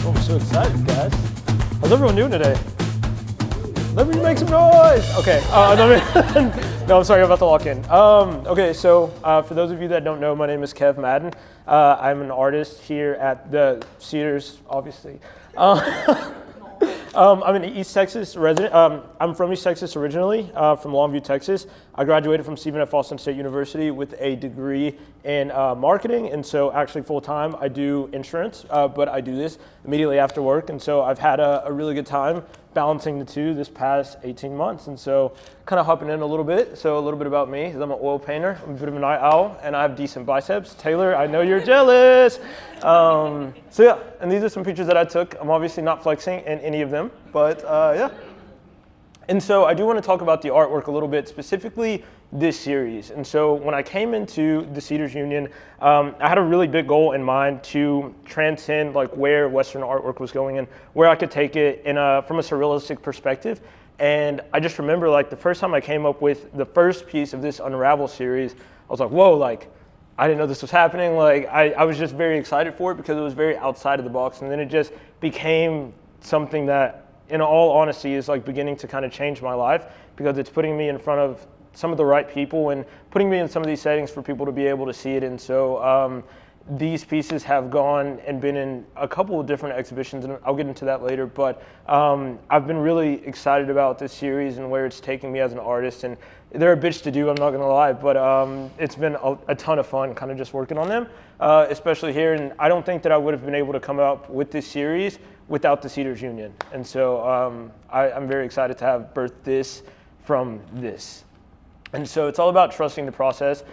I'm so excited, guys. How's everyone doing today? Let me make some noise. Okay. No, I'm sorry. I'm about to walk in. Okay. So for those of you that don't know, my name is KevRon Madden. I'm an artist here at the Cedars, obviously. I'm an East Texas resident. I'm from East Texas originally, from Longview, Texas. I graduated from Stephen F. Austin State University with a degree in marketing, and so actually full-time I do insurance, but I do this immediately after work, and so I've had a really good time balancing the two this past 18 months, and so kind of hopping in a little bit. So a little bit about me is I'm an oil painter, I'm a bit of a night owl, and I have decent biceps. Taylor, I know you're jealous. So yeah, and these are some pictures that I took. I'm obviously not flexing in any of them, but yeah. And so I do want to talk about the artwork a little bit, specifically this series. And so when I came into the Cedars Union, I had a really big goal in mind to transcend like where Western artwork was going and where I could take it from a surrealistic perspective. And I just remember like the first time I came up with the first piece of this Unravel series, I was like, whoa, like I didn't know this was happening. Like I was just very excited for it because it was very outside of the box. And then it just became something that, in all honesty, is like beginning to kind of change my life because it's putting me in front of some of the right people and putting me in some of these settings for people to be able to see it. And so these pieces have gone and been in a couple of different exhibitions, and I'll get into that later. But I've been really excited about this series and where it's taking me as an artist. And they're a bitch to do, I'm not gonna lie, but it's been a ton of fun kind of just working on them, especially here. And I don't think that I would have been able to come up with this series without the Cedars Union. And so I'm very excited to have birthed this from this. And so it's all about trusting the process.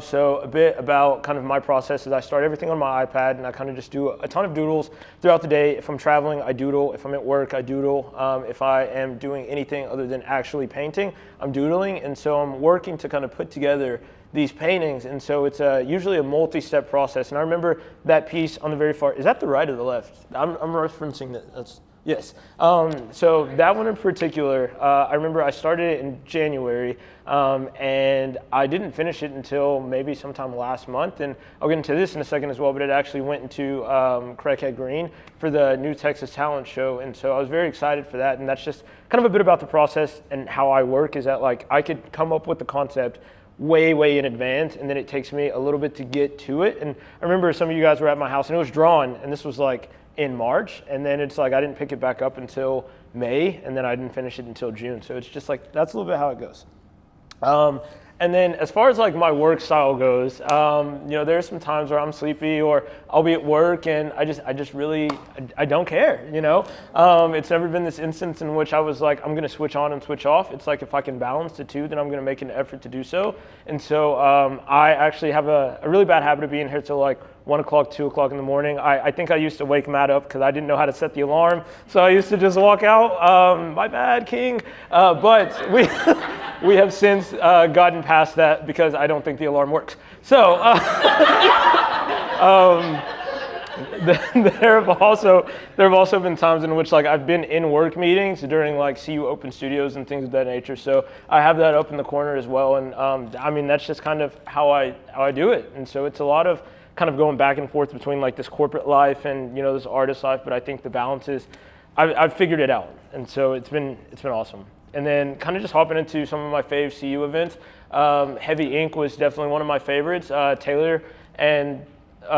So a bit about kind of my process is I start everything on my iPad and I kind of just do a ton of doodles throughout the day. If I'm traveling, I doodle. If I'm at work, I doodle. If I am doing anything other than actually painting, I'm doodling. And so I'm working to kind of put together these paintings. And so it's usually a multi-step process. And I remember that piece on the very far, is that the right or the left? I'm referencing that. That's yes. So that one in particular, I remember I started it in January, and I didn't finish it until maybe sometime last month. And I'll get into this in a second as well, but it actually went into Crackhead Green for the New Texas Talent Show. And so I was very excited for that. And that's just kind of a bit about the process and how I work is that like I could come up with the concept way in advance, and then it takes me a little bit to get to it. And I remember some of you guys were at my house and it was drawn, and this was like in March, and then it's like I didn't pick it back up until May, and then I didn't finish it until June. So it's just like that's a little bit how it goes. And then as far as like my work style goes, there's some times where I'm sleepy or I'll be at work and I just really don't care, It's never been this instance in which I was like, I'm gonna switch on and switch off. It's like if I can balance the two, then I'm gonna make an effort to do so. And so I actually have a really bad habit of being here till like 1 o'clock, 2 o'clock in the morning. I think I used to wake Matt up because I didn't know how to set the alarm. So I used to just walk out, my bad, King. But we have since gotten past that because I don't think the alarm works. So there have also been times in which like I've been in work meetings during like CU Open Studios and things of that nature. So I have that up in the corner as well. And that's just kind of how I do it. And so it's a lot of kind of going back and forth between like this corporate life and this artist life, but I think the balance is I've figured it out, and so it's been awesome. And then kind of just hopping into some of my fave CU events. Heavy Ink was definitely one of my favorites. Taylor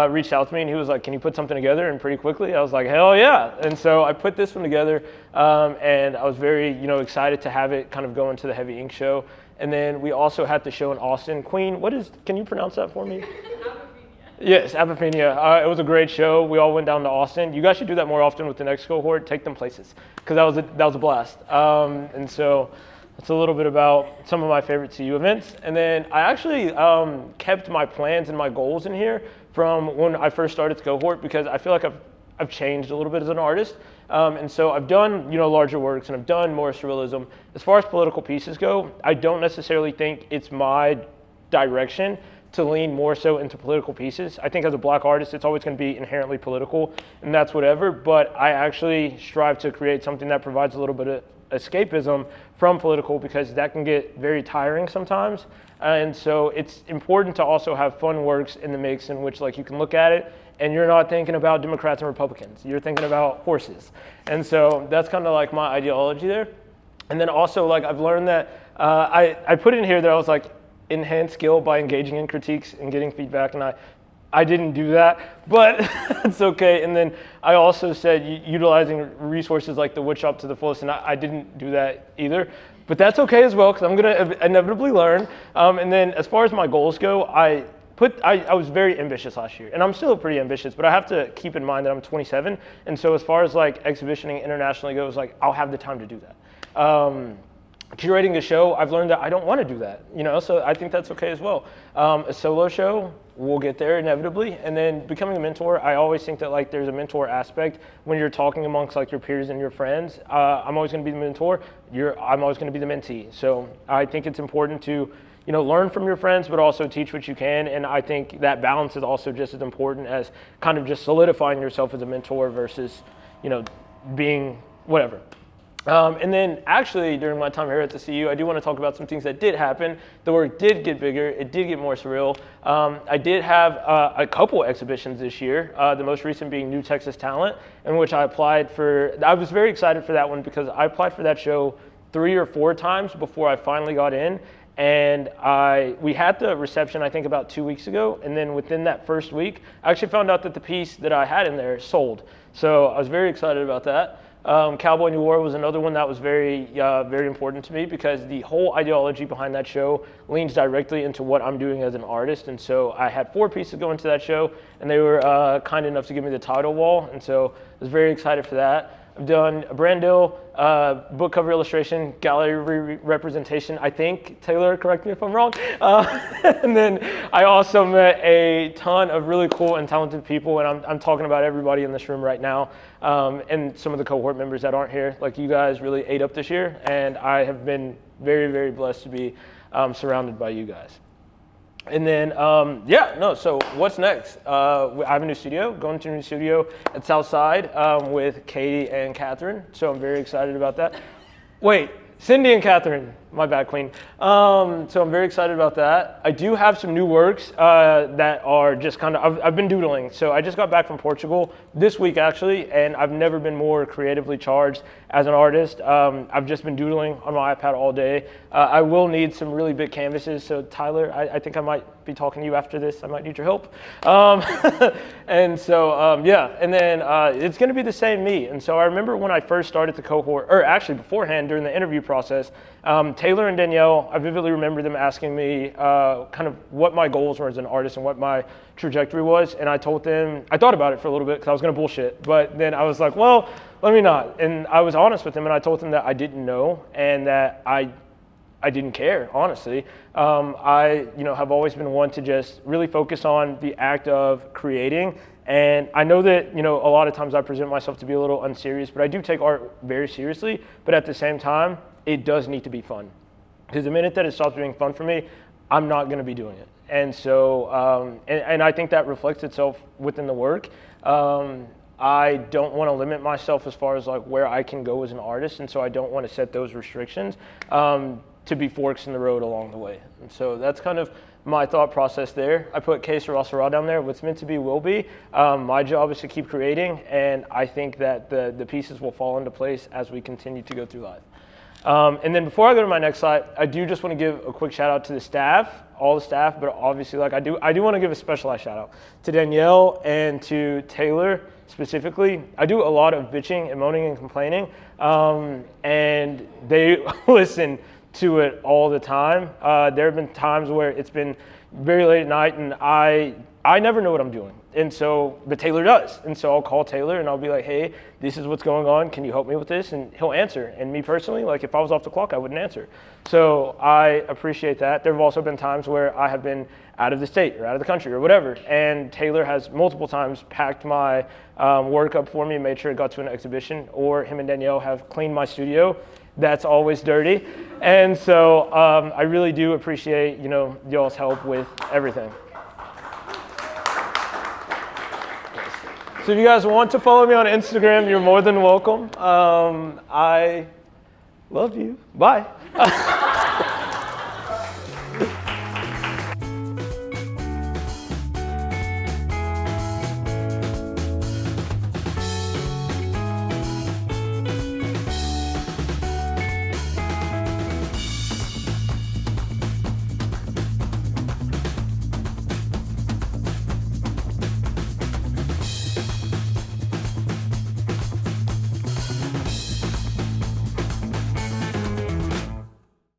reached out to me and he was like, "Can you put something together?" And pretty quickly I was like, "Hell yeah!" And so I put this one together, and I was very excited to have it kind of go into the Heavy Ink show. And then we also had the show in Austin. Queen, can you pronounce that for me? Yes, Apophenia. It was a great show. We all went down to Austin. You guys should do that more often with the next cohort. Take them places because that was a blast. And so that's a little bit about some of my favorite CU events. And then I actually kept my plans and my goals in here from when I first started the cohort because I feel like I've changed a little bit as an artist. And so I've done larger works and I've done more surrealism. As far as political pieces go, I don't necessarily think it's my direction to lean more so into political pieces. I think as a black artist, it's always going to be inherently political, and that's whatever, but I actually strive to create something that provides a little bit of escapism from political because that can get very tiring sometimes. And so it's important to also have fun works in the mix in which like you can look at it and you're not thinking about Democrats and Republicans. You're thinking about horses. And so that's kind of like my ideology there. And then also, like, I've learned that I put in here that I was like, enhance skill by engaging in critiques and getting feedback, and I didn't do that, but it's okay. And then I also said utilizing resources like the woodshop to the fullest, and I didn't do that either. But that's okay as well, because I'm gonna inevitably learn. And then as far as my goals go, I was very ambitious last year, and I'm still pretty ambitious, but I have to keep in mind that I'm 27. And so as far as like exhibitioning internationally goes, like I'll have the time to do that. Curating a show, I've learned that I don't want to do that, so I think that's okay as well. A solo show, we'll get there inevitably. And then becoming a mentor, I always think that like there's a mentor aspect when you're talking amongst like your peers and your friends. I'm always going to be the mentor. I'm always going to be the mentee. So I think it's important to, learn from your friends, but also teach what you can. And I think that balance is also just as important as kind of just solidifying yourself as a mentor versus, being whatever. And then actually during my time here at the CU, I do want to talk about some things that did happen. The work did get bigger. It did get more surreal. I did have a couple exhibitions this year, the most recent being New Texas Talent, in which I applied for. I was very excited for that one because I applied for that show 3 or 4 times before I finally got in. And we had the reception, I think, about 2 weeks ago. And then within that first week, I actually found out that the piece that I had in there sold. So I was very excited about that. Cowboy, Noir was another one that was very important to me because the whole ideology behind that show leans directly into what I'm doing as an artist. And so I had 4 pieces go into that show, and they were kind enough to give me the title wall. And so I was very excited for that. I've done a brand deal, book cover illustration, gallery representation. I think, Taylor, correct me if I'm wrong. And then I also met a ton of really cool and talented people, and I'm talking about everybody in this room right now, and some of the cohort members that aren't here. Like, you guys really ate up this year, and I have been very, very blessed to be surrounded by you guys. And then, so what's next? I have a new studio, going to a new studio at Southside with Katie and Catherine. So I'm very excited about that. Wait, Cindy and Catherine, my bad, queen. So I'm very excited about that. I do have some new works that are just kind of, I've been doodling. So I just got back from Portugal this week actually, and I've never been more creatively charged as an artist. I've just been doodling on my iPad all day. I will need some really big canvases. So Tyler, I think I might be talking to you after this. I might need your help. And so, and then it's gonna be the same me. And so I remember when I first started the cohort, or actually beforehand during the interview process, Taylor and Danielle, I vividly remember them asking me kind of what my goals were as an artist and what my trajectory was. And I told them, I thought about it for a little bit because I was gonna bullshit, but then I was like, well, let me not. And I was honest with them, and I told them that I didn't know and that I didn't care, honestly. I have always been one to just really focus on the act of creating. And I know that, a lot of times I present myself to be a little unserious, but I do take art very seriously. But at the same time, it does need to be fun. Because the minute that it stops being fun for me, I'm not gonna be doing it. And so, and I think that reflects itself within the work. I don't want to limit myself as far as like where I can go as an artist. And so I don't want to set those restrictions to be forks in the road along the way. And so that's kind of my thought process there. I put Que Sera down there. What's meant to be will be. My job is to keep creating, and I think that the pieces will fall into place as we continue to go through life. And then before I go to my next slide, I do just want to give a quick shout out to the staff, all the staff, but obviously like I do want to give a specialized shout out to Danielle and to Taylor specifically. I do a lot of bitching and moaning and complaining, and they listen to it all the time. There have been times where it's been very late at night and I never know what I'm doing. And so, but Taylor does. And so I'll call Taylor and I'll be like, hey, this is what's going on. Can you help me with this? And he'll answer. And me personally, like if I was off the clock, I wouldn't answer. So I appreciate that. There have also been times where I have been out of the state or out of the country or whatever. And Taylor has multiple times packed my work up for me and made sure it got to an exhibition, or him and Danielle have cleaned my studio. That's always dirty. And so I really do appreciate, y'all's help with everything. So if you guys want to follow me on Instagram, you're more than welcome. I love you. Bye.